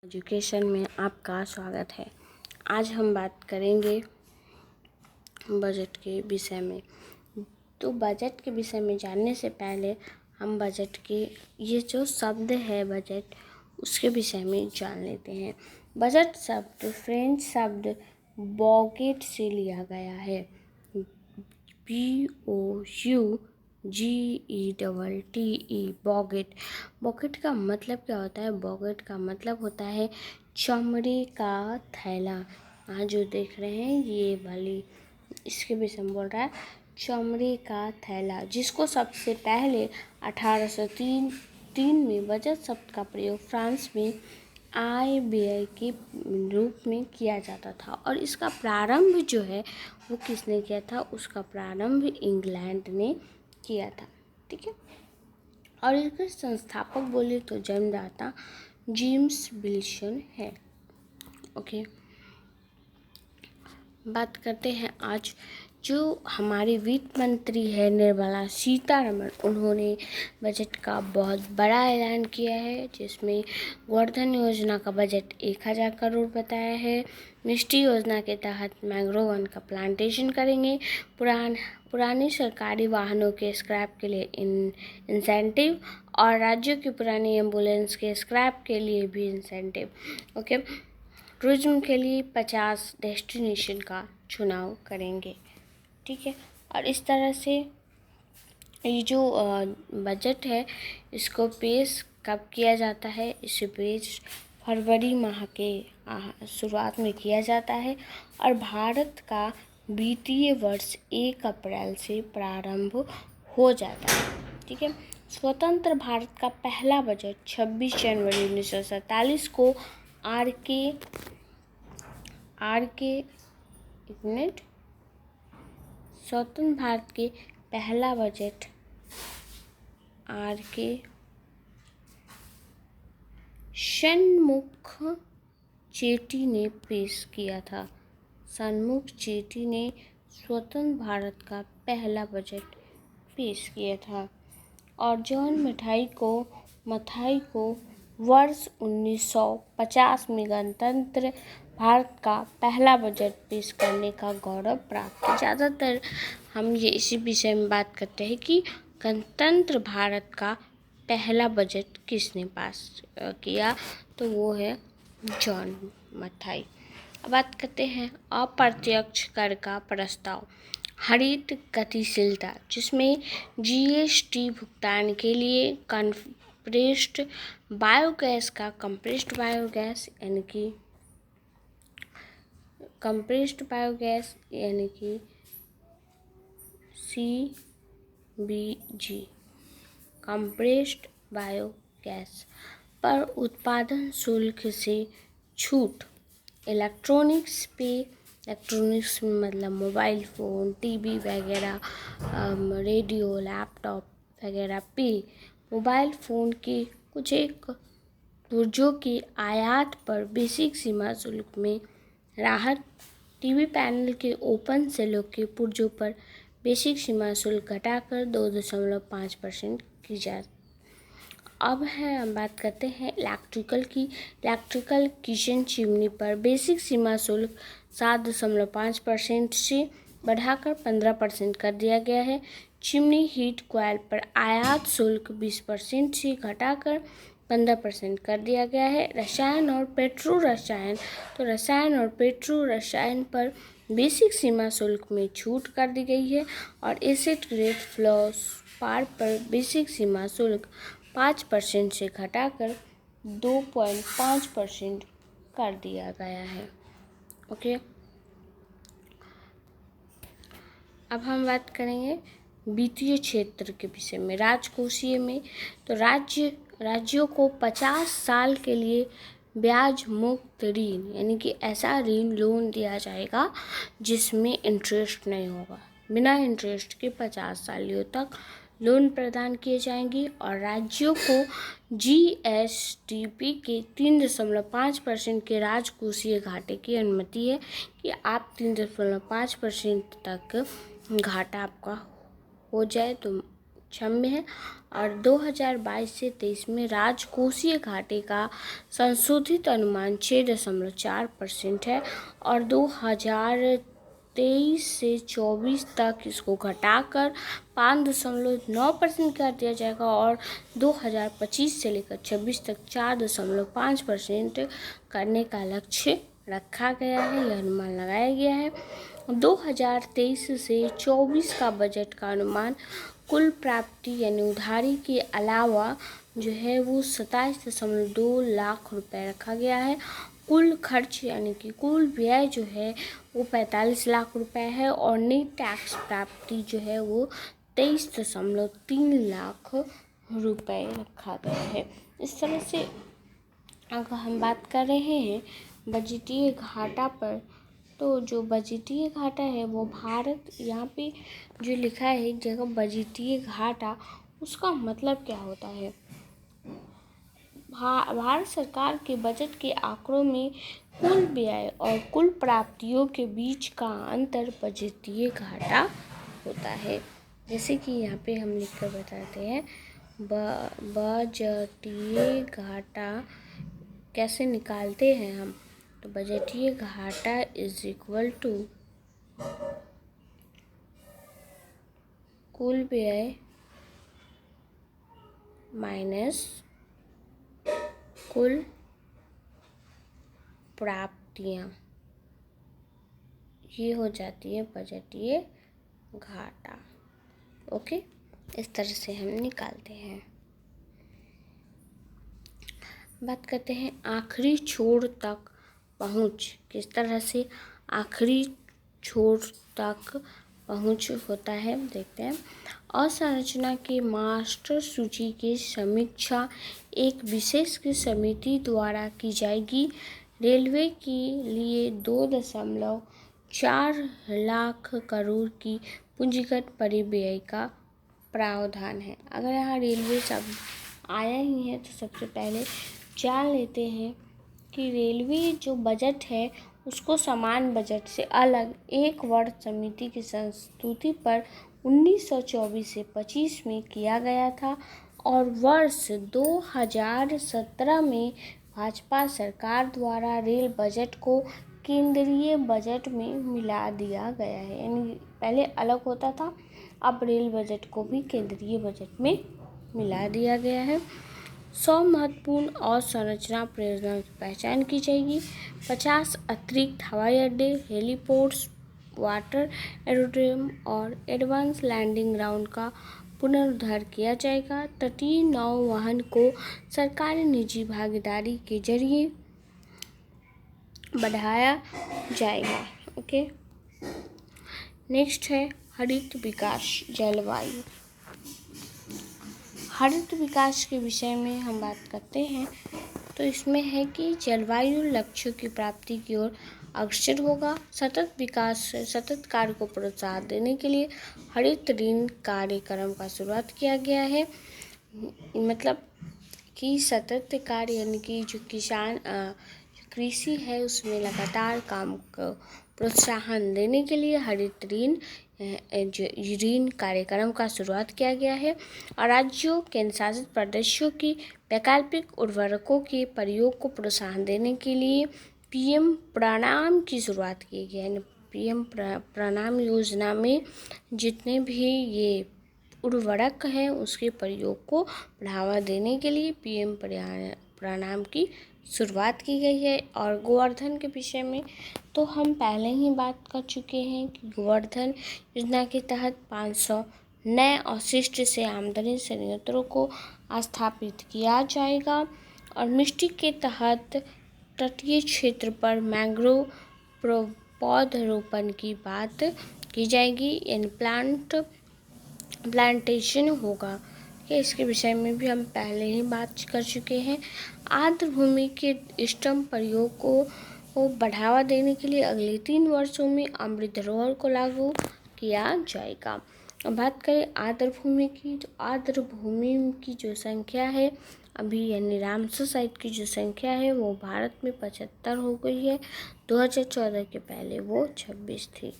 Education में आपका स्वागत है। आज हम बात करेंगे बजट के विषय में। तो बजट के विषय में जानने से पहले हम बजट के ये जो शब्द है बजट उसके विषय में जान लेते हैं। बजट शब्द फ्रेंच शब्द बॉगेट से लिया गया है। BOUGETTE बॉगेट। बॉगेट का मतलब क्या होता है? बॉगेट का मतलब होता है चमड़े का थैला। आज जो देख रहे हैं ये वाली इसके विषय में बोल रहा है चमड़े का थैला, जिसको सबसे पहले 1803 में बजट शब्द का प्रयोग फ्रांस में आय व्यय के रूप में किया जाता था। और इसका प्रारंभ जो है वो किसने किया था? उसका प्रारंभ इंग्लैंड ने किया था। ठीक है। और इसके संस्थापक बोले तो जन्मदाता जेम्स विल्सन है। ओके, बात करते हैं आज जो हमारी वित्त मंत्री है निर्मला सीतारमण, उन्होंने बजट का बहुत बड़ा ऐलान किया है, जिसमें गोवर्धन योजना का बजट 1000 करोड़ बताया है। मिष्टी योजना के तहत मैंग्रोव वन का प्लांटेशन करेंगे। पुरानी सरकारी वाहनों के स्क्रैप के लिए इंसेंटिव और राज्यों की पुरानी एम्बुलेंस के स्क्रैप के लिए भी इंसेंटिव। ओके, टूरिज्म के लिए 50 डेस्टिनेशन का चुनाव करेंगे। ठीक है। और इस तरह से ये जो बजट है इसको पेश कब किया जाता है? इसे पेश फरवरी माह के शुरुआत में किया जाता है और भारत का वित्तीय वर्ष 1 अप्रैल से प्रारंभ हो जाता है। ठीक है। स्वतंत्र भारत का पहला बजट 26 जनवरी 1947 को स्वतंत्र भारत के पहला बजट R.K. षणमुख चेट्टी ने पेश किया था। षणमुख चेट्टी ने स्वतंत्र भारत का पहला बजट पेश किया था। और जॉन मथाई को वर्ष 1950 में गणतंत्र भारत का पहला बजट पेश करने का गौरव प्राप्त है। ज़्यादातर हम ये इसी विषय में बात करते हैं कि गणतंत्र भारत का पहला बजट किसने पास किया, तो वो है जॉन मथाई। अब बात करते हैं अप्रत्यक्ष कर का प्रस्ताव। हरित गतिशीलता, जिसमें GST भुगतान के लिए कंप्रेस्ड बायोगैस यानी कि CBG कंप्रेस्ड बायोगैस पर उत्पादन शुल्क से छूट। इलेक्ट्रॉनिक्स में मतलब मोबाइल फ़ोन, टीवी वगैरह, रेडियो, लैपटॉप वगैरह पे मोबाइल फ़ोन के कुछ एक पुर्जों की आयात पर बेसिक सीमा शुल्क में राहत। टीवी पैनल के ओपन सेलों के पुर्जों पर बेसिक सीमा शुल्क घटाकर 2.5% की जाए। अब हम बात करते हैं इलेक्ट्रिकल किचन चिमनी पर बेसिक सीमा शुल्क 7.5% से बढ़ाकर 15% कर दिया गया है। चिमनी हीट कॉइल पर आयात शुल्क 20% से घटाकर 15% कर दिया गया है। रसायन और पेट्रो रसायन पर बेसिक सीमा शुल्क में छूट कर दी गई है और एसिड ग्रेड फ्लोरस्पार पर बेसिक सीमा शुल्क 5% से घटाकर 2.5% कर दिया गया है। ओके, अब हम बात करेंगे वित्तीय क्षेत्र के विषय में। राजकोषीय में तो राज्यों को 50 साल के लिए ब्याज मुक्त ऋण यानी कि ऐसा ऋण लोन दिया जाएगा जिसमें इंटरेस्ट नहीं होगा। बिना इंटरेस्ट के 50 सालों तक लोन प्रदान किए जाएंगे और राज्यों को GSDP के 3.5% के राजकोषीय घाटे की अनुमति है कि आप 3.5% तक घाटा आपका हो जाए तो में है। और 2022 से 23 में राजकोषीय घाटे का संशोधित अनुमान 6.4% है और 2023 से 24 तक इसको घटाकर 5.9% कर दिया जाएगा और 2025 से लेकर 26 तक 4.5% करने का लक्ष्य रखा गया है, यह अनुमान लगाया गया है। 2023 से 24 का बजट का अनुमान कुल प्राप्ति यानी उधारी के अलावा जो है वो 27.2 लाख रुपए रखा गया है। कुल खर्च यानी कि कुल व्यय जो है वो 45 लाख रुपए है और नेट टैक्स प्राप्ति जो है वो 23.3 लाख रुपए रखा गया है। इस तरह से अगर हम बात कर रहे हैं बजटीय घाटा पर, तो जो बजटीय घाटा है वो भारत, यहाँ पे जो लिखा है एक जगह बजटीय घाटा, उसका मतलब क्या होता है। भारत सरकार के बजट के आंकड़ों में कुल व्यय और कुल प्राप्तियों के बीच का अंतर बजटीय घाटा होता है। जैसे कि यहाँ पे हम लिखकर बताते हैं बजटीय घाटा कैसे निकालते हैं हम, तो बजटीय घाटा इज इक्वल टू कुल व्यय माइनस कुल प्राप्तियाँ, ये हो जाती है बजटीय घाटा। ओके, इस तरह से हम निकालते हैं। बात करते हैं आखिरी छोर तक पहुँच, किस तरह से आखिरी छोर तक पहुँच होता है, देखते हैं। अवसंरचना के मास्टर सूची की समीक्षा एक विशेष समिति द्वारा की जाएगी। रेलवे के लिए 2.4 लाख करोड़ की पूंजीगत परिव्यय का प्रावधान है। अगर यहाँ रेलवे शब्द आया ही है तो सबसे पहले जान लेते हैं कि रेलवे जो बजट है उसको समान बजट से अलग एक वर्ष समिति की संस्तुति पर 1924 से 25 में किया गया था और वर्ष 2017 में भाजपा सरकार द्वारा रेल बजट को केंद्रीय बजट में मिला दिया गया है। यानी पहले अलग होता था, अब रेल बजट को भी केंद्रीय बजट में मिला दिया गया है। 100 महत्वपूर्ण अवसंरचना परियोजनाओं की पहचान की जाएगी। 50 अतिरिक्त हवाई अड्डे, हेलीपोर्ट्स, वाटर एरोड्रोम और एडवांस लैंडिंग ग्राउंड का पुनरुद्धार किया जाएगा। तटीय नौवहन को सरकारी निजी भागीदारी के जरिए बढ़ाया जाएगा। ओके, नेक्स्ट है हरित विकास जलवायु। हरित विकास के विषय में हम बात करते हैं तो इसमें है कि जलवायु लक्ष्यों की प्राप्ति की ओर अग्रसर होगा। सतत विकास सतत कार्य को प्रोत्साहन देने के लिए हरित ऋण कार्यक्रम का शुरुआत किया गया है। मतलब कि सतत कार्य यानी कि जो किसान कृषि है उसमें लगातार काम को प्रोत्साहन देने के लिए हरित ऋण कार्यक्रम का शुरुआत किया गया है। और राज्यों केंद्र शासित प्रदेशों की वैकल्पिक उर्वरकों के प्रयोग को प्रोत्साहन देने के लिए पीएम प्रणाम की शुरुआत की गई है। पीएम प्रणाम योजना में जितने भी ये उर्वरक हैं उसके प्रयोग को बढ़ावा देने के लिए पीएम प्रणाम की शुरुआत की गई है। और गोवर्धन के विषय में तो हम पहले ही बात कर चुके हैं कि गोवर्धन योजना के तहत 500 नए अवशिष्ट से आमदनी संयंत्रों को स्थापित किया जाएगा। और मिट्टी के तहत तटीय क्षेत्र पर मैंग्रोव पौधरोपण की बात की जाएगी, यानी प्लांटेशन होगा। इसके विषय में भी हम पहले ही बात कर चुके हैं। आर्द्र भूमि के इष्टतम प्रयोग को बढ़ावा देने के लिए अगले 3 वर्षों में अमृत धरोहर को लागू किया जाएगा। अब बात करें आर्द्र भूमि की, तो आर्द्र भूमि की जो संख्या है अभी यानी रामसर साइट की जो संख्या है वो भारत में 75 हो गई है। 2014 के पहले वो 26 थी।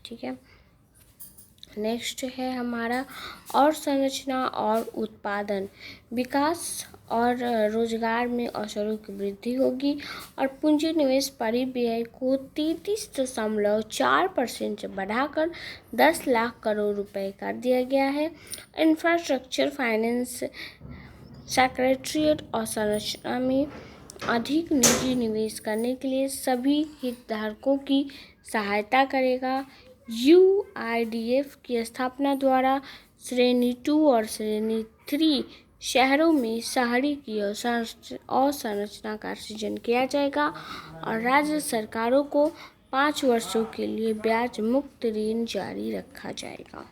ठीक है, नेक्स्ट है हमारा और संरचना और उत्पादन विकास और रोजगार में अवसरों की वृद्धि होगी और पूंजी निवेश परिव्यय को 33.4% से बढ़ाकर 10 लाख करोड़ रुपए कर दिया गया है। इंफ्रास्ट्रक्चर फाइनेंस सेक्रेटरीट और संरचना में अधिक निजी निवेश करने के लिए सभी हितधारकों की सहायता करेगा। UIDF की स्थापना द्वारा श्रेणी 2 और श्रेणी 3 शहरों में शहरी की अवसंरचना का सृजन किया जाएगा और राज्य सरकारों को 5 वर्षों के लिए ब्याज मुक्त ऋण जारी रखा जाएगा।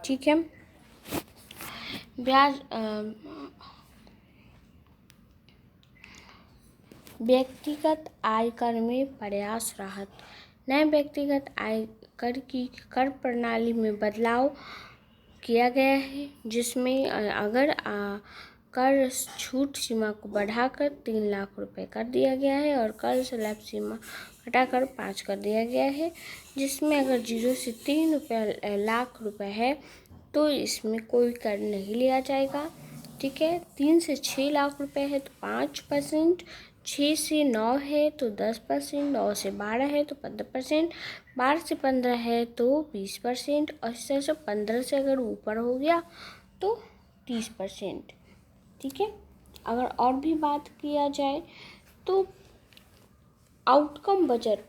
ठीक है। व्यक्तिगत आयकर में प्रयास राहत। नए व्यक्तिगत आयकर की कर प्रणाली में बदलाव किया गया है, जिसमें अगर कर छूट सीमा को बढ़ाकर 3 लाख रुपए कर दिया गया है और कर स्लैब सीमा घटाकर 5 कर दिया गया है, जिसमें अगर 0 से 3 लाख रुपए है तो इसमें कोई कर नहीं लिया जाएगा। ठीक है। 3 से 6 लाख रुपए है तो 5%, 6 से 9 है तो 10%, 9 से 12 है तो 15%, 12 से 15 है तो 20% और इस तरह से 15 से अगर ऊपर हो गया तो 30%। ठीक है। अगर और भी बात किया जाए तो आउटकम बजट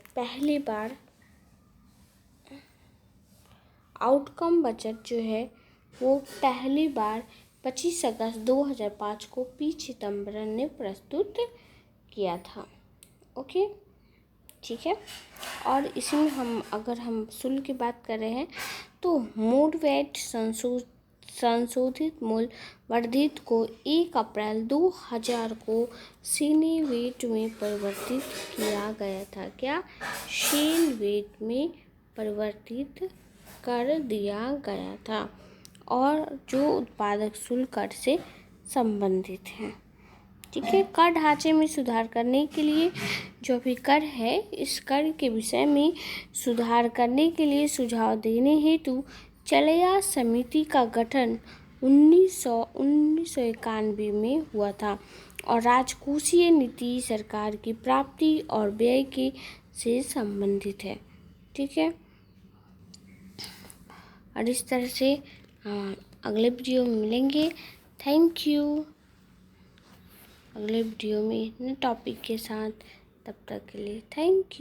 जो है वो पहली बार 25 अगस्त 2005 को पी चिदम्बरम ने प्रस्तुत किया था। ओके। ठीक है। और इसमें अगर हम शुल्क की बात कर रहे हैं तो मोड वैट संशोधित मूल्य वर्धित को 1 अप्रैल 2000 को सीनी वेट में परिवर्तित किया गया था। क्या? शेल वेट में परिवर्तित कर दिया गया था और जो उत्पादक शुल्क कर से संबंधित है। ठीक है। कर ढांचे में सुधार करने के लिए जो भी कर है, इस कर के विषय में सुधार करने के लिए सुझाव देने हेतु चलैया समिति का गठन 1991 में हुआ था और राजकोषीय नीति सरकार की प्राप्ति और व्यय के से संबंधित है। ठीक है। और इस तरह से अगले वीडियो में मिलेंगे। Thank you. अगले वीडियो में नए टॉपिक के साथ, तब तक के लिए थैंक यू।